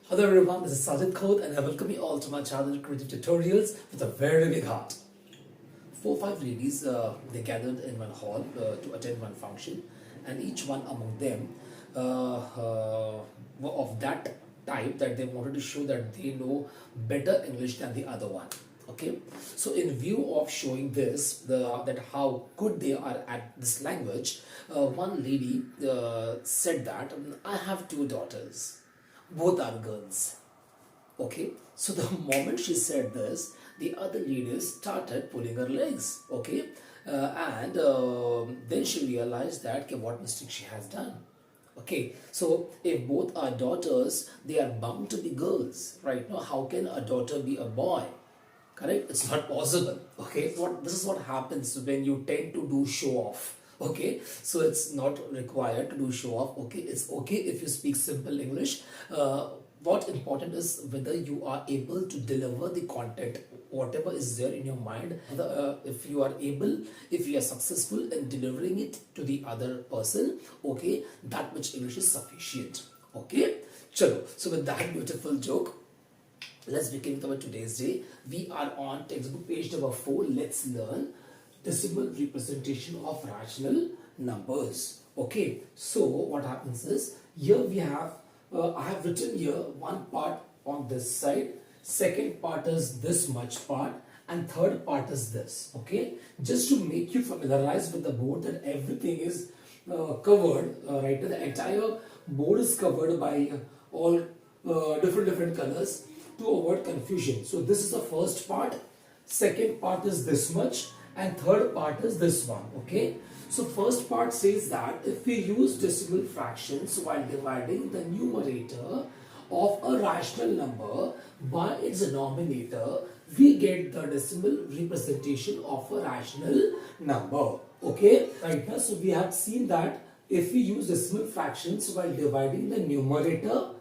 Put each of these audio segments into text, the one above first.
Hello everyone, this is Sajid Khod and I welcome you all to my channel Creative Tutorials with a very big heart. 4-5 ladies, they gathered in one hall to attend one function, and each one among them were of that type that they wanted to show that they know better English than the other one. Okay, so in view of showing this, that how good they are at this language, one lady said that I have two daughters, both are girls. Okay, so the moment she said this, the other ladies started pulling her legs. Okay, and then she realized that okay, what mistake she has done. Okay, so if both are daughters, they are bound to be girls, right? Now, how can a daughter be a boy? Correct? It's not possible. Okay, this is what happens when you tend to do show off. Okay, so it's not required to do show off. Okay, it's okay if you speak simple English. What important is whether you are able to deliver the content, whatever is there in your mind. If you are able, if you are successful in delivering it to the other person, okay, that much English is sufficient. Okay, chalo. So with that beautiful joke, let's begin with our today's day. We are on textbook page number 4. Let's learn decimal representation of rational numbers. Okay, so what happens is here we have I have written here one part on this side, second part is this much part, and third part is this. Okay, just to make you familiarize with the board that everything is covered, right? The entire board is covered by all different colors to avoid confusion. So this is the first part, second part is this much, and third part is this one. Okay, so first part says that if we use decimal fractions while dividing the numerator of a rational number by its denominator, we get the decimal representation of a rational number. Okay, right now, so we have seen that if we use decimal fractions while dividing the numerator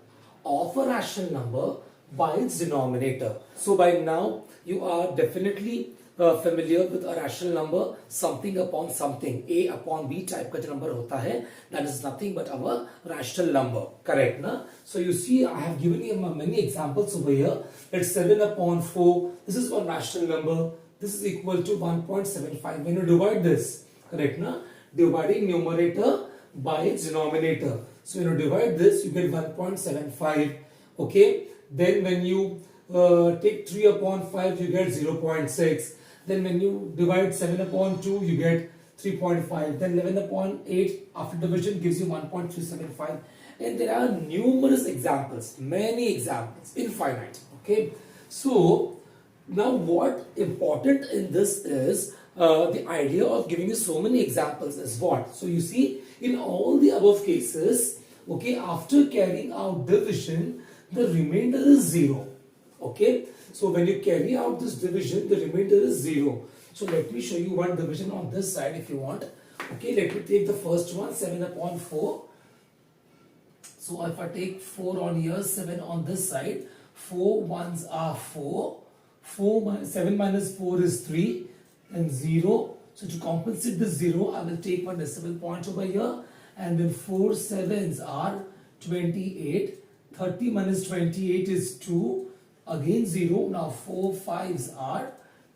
of a rational number by its denominator. So by now you are definitely familiar with a rational number, something upon something, a upon b type का जो number होता है, that is nothing but our rational number. Correct ना? So you see I have given you many examples over here. It's 7 upon 4. This is one rational number. This is equal to 1.75. When you divide this, correct na? Dividing numerator by its denominator. So when you divide this, you get 1.75. Okay. Then when you take 3 upon 5, you get 0.6. Then when you divide 7 upon 2, you get 3.5. Then 11 upon 8 after division gives you 1.375. And there are numerous examples, many examples, infinite. Okay. So now what important in this is the idea of giving you so many examples is what? So you see in all the above cases, okay, after carrying out division, the remainder is 0. Okay, so when you carry out this division, the remainder is 0. So let me show you one division on this side if you want. Okay, let me take the first one, 7 upon 4. So if I take 4 on here, 7 on this side, 4 ones are 4. 7 minus 4 is 3 and 0. So to compensate this 0, I will take one decimal point over here, and then 4 sevens are 28. 30 minus 28 is 2. Again 0. Now 4 fives are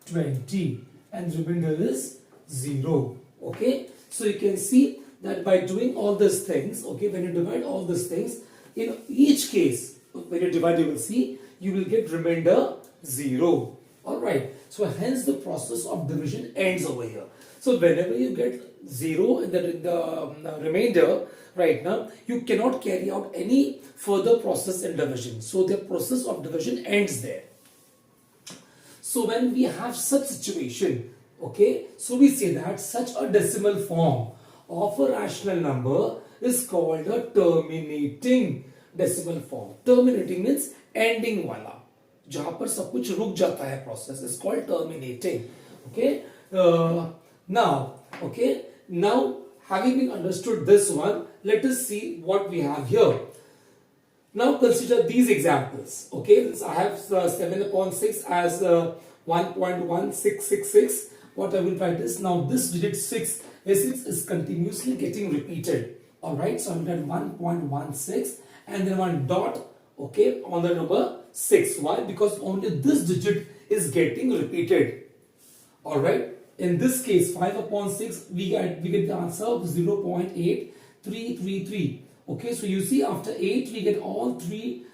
20. And remainder is 0. Okay. So you can see that by doing all these things, okay, when you divide all these things, in each case, when you divide, you will see, you will get remainder 0. Alright. So hence the process of division ends over here. So whenever you get 0 in the remainder, right now, you cannot carry out any further process in division. So the process of division ends there. So when we have such situation, okay, so we say that such a decimal form of a rational number is called a terminating decimal form. Terminating means ending wala. जहाँ पर सब कुछ रुक जाता है process is called terminating. Okay. Now having been understood this one, let us see what we have here. Now consider these examples. Okay, so I have 7 upon 6 as 1.1666. What I will write is, now this digit 6 is continuously getting repeated. Alright, so I will write 1.16 and then one dot okay, on the number 6. Why? Because only this digit is getting repeated. Alright, in this case 5 upon 6 we get the answer of 0.8333. Okay, so you see after 8 we get all the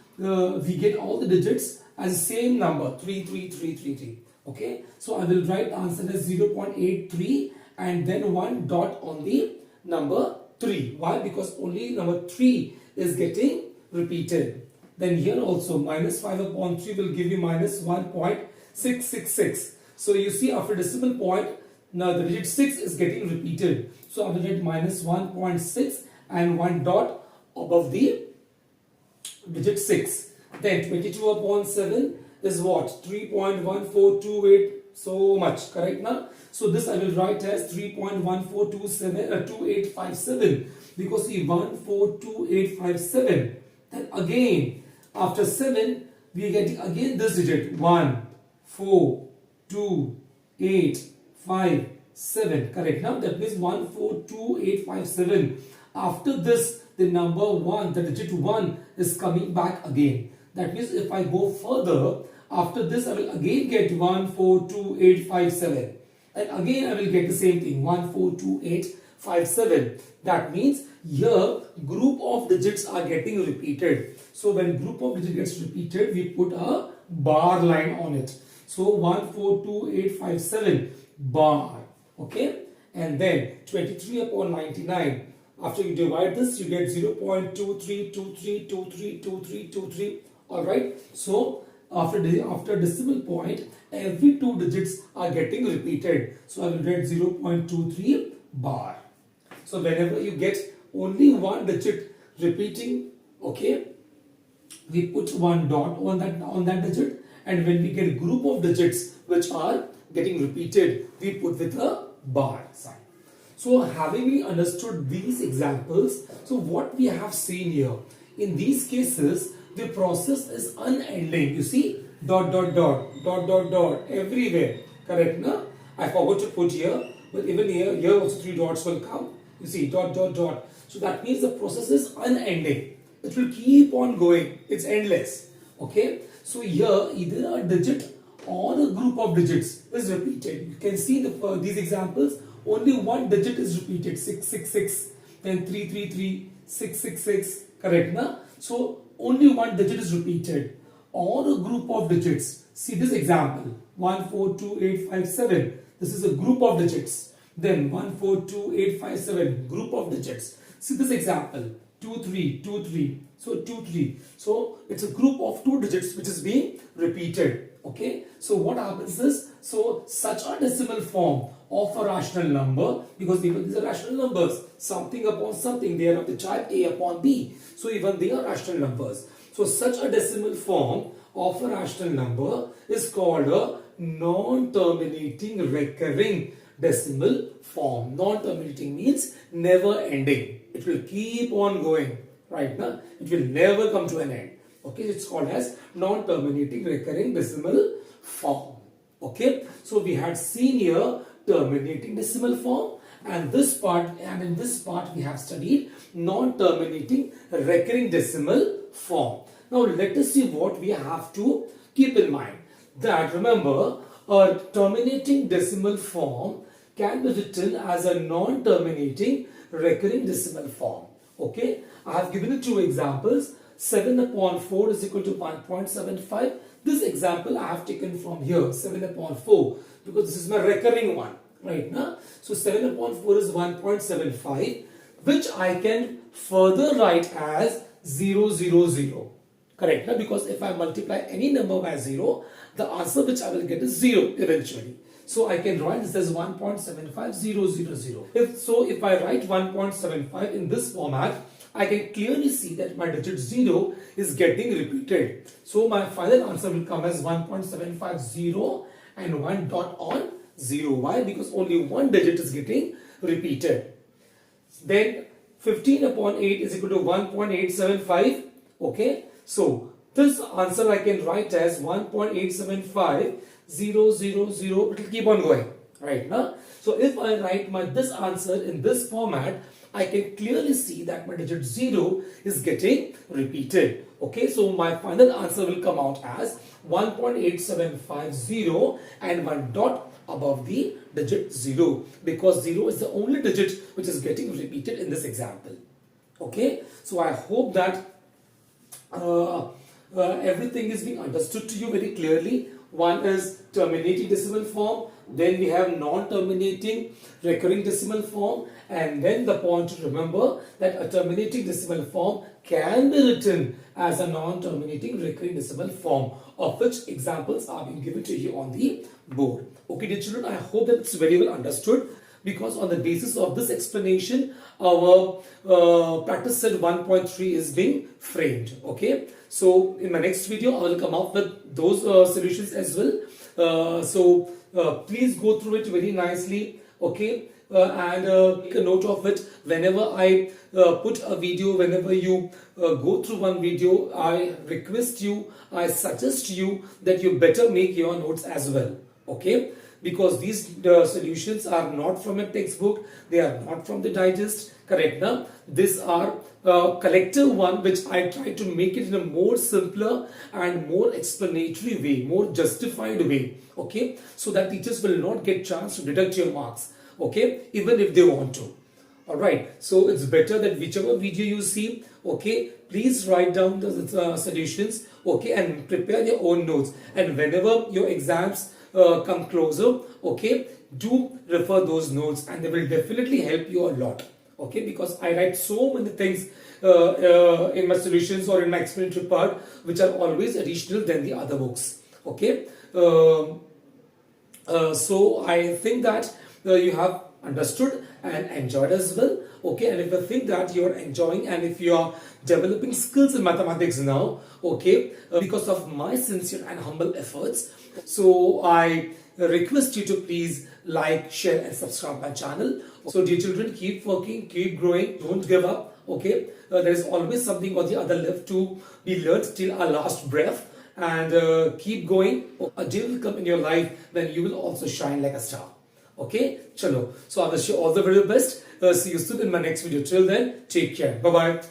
digits as the same number 33333. Okay, so I will write the answer as 0.83 and then one dot on the number 3. Why? Because only number 3 is getting repeated. Then here also minus 5 upon 3 will give you minus 1.666. So you see after decimal point, now the digit 6 is getting repeated. So I will get minus 1.6 and one dot above the digit 6. Then 22 upon 7 is what? 3.1428, so much, correct now? So this I will write as 3.14272857 because see 142857. Then again after 7 we are getting again this digit 1, 4, 2, 8, 5, 7. Correct now? That means 142857. After this, the number 1, the digit 1 is coming back again. That means if I go further, after this I will again get 142857. And again I will get the same thing 142857. That means here group of digits are getting repeated. So when group of digits gets repeated, we put a bar line on it. So 142857 bar, okay, and then 23 upon 99. After you divide this, you get 0.2323232323. All right. So after decimal point, every two digits are getting repeated. So I will write 0.23 bar. So whenever you get only one digit repeating, okay, we put one dot on that digit. And when we get a group of digits which are getting repeated, we put with a bar sign. So having we understood these examples, so what we have seen here, in these cases, the process is unending. You see, dot, dot, dot, dot, dot, dot, everywhere. Correct, no? I forgot to put here, but even here also 3 dots will come. You see, dot, dot, dot. So that means the process is unending. It will keep on going. It's endless. Okay. So here either a digit or a group of digits is repeated. You can see these examples. Only one digit is repeated. 666, then 333, 666. Correct, na? So only one digit is repeated. Or a group of digits. See this example. 142857. This is a group of digits. Then 142857 group of digits. See this example. 2323. So 23. So it's a group of two digits which is being repeated. Okay. So what happens is, so such a decimal form of a rational number, because even these are rational numbers, something upon something, they are of the type A upon B. So even they are rational numbers. So such a decimal form of a rational number is called a non-terminating recurring decimal form. Non-terminating means never ending. It will keep on going, right now. It will never come to an end. Okay, it's called as non-terminating recurring decimal form. Okay, so we had seen here terminating decimal form, and in this part we have studied non-terminating recurring decimal form. Now let us see what we have to keep in mind. That remember, a terminating decimal form can be written as a non-terminating recurring decimal form. Okay, I have given you two examples. 7 upon 4 is equal to 1.75. This example I have taken from here, 7 upon 4, because this is my recurring one, right now. So 7 upon 4 is 1.75, which I can further write as 0, 0, 0. Correct, now, because if I multiply any number by 0, the answer which I will get is 0 eventually. So I can write this as 1.75000. If I write 1.75 in this format, I can clearly see that my digit 0 is getting repeated. So my final answer will come as 1.750 and one dot on 0. Why? Because only one digit is getting repeated. Then 15 upon 8 is equal to 1.875. Okay. So this answer I can write as 1.875 0, 0, 0. It will keep on going, right now. So if I write this answer in this format, I can clearly see that my digit 0 is getting repeated. Okay, so my final answer will come out as 1.8750 and one dot above the digit 0, because 0 is the only digit which is getting repeated in this example. Okay, so I hope that everything is being understood to you very clearly. One is terminating decimal form, then we have non-terminating recurring decimal form, and then the point to remember that a terminating decimal form can be written as a non-terminating recurring decimal form, of which examples are being given to you on the board. Okay, dear children, I hope that it's very well understood, because on the basis of this explanation our practice set 1.3 is being framed. Okay, so in my next video I will come up with those solutions as well. Please go through it very nicely. Okay, and make a note of it. Whenever I put a video, whenever you go through one video, I request you, I suggest you that you better make your notes as well. Okay, because these solutions are not from a textbook, they are not from the digest, correct now? These are collective one which I try to make it in a more simpler and more explanatory way, more justified way. Okay, so that teachers will not get chance to deduct your marks. Okay, even if they want to. Alright, so it's better that whichever video you see, okay, please write down the solutions, okay, and prepare your own notes. And whenever your exams come closer, okay, do refer those notes, and they will definitely help you a lot. Okay, because I write so many things in my solutions or in my explanatory part which are always additional than the other books. Okay, so I think that you have understood and enjoyed as well. Okay, and if you think that you are enjoying and if you are developing skills in mathematics now, okay, because of my sincere and humble efforts, so I request you to please like, share and subscribe my channel. So dear children, keep working, keep growing, don't give up. Okay, there is always something or the other left to be learned till our last breath, and keep going. A day will come in your life when you will also shine like a star. Okay, chalo. So I wish you all the very best. See you soon in my next video. Till then, take care. Bye bye.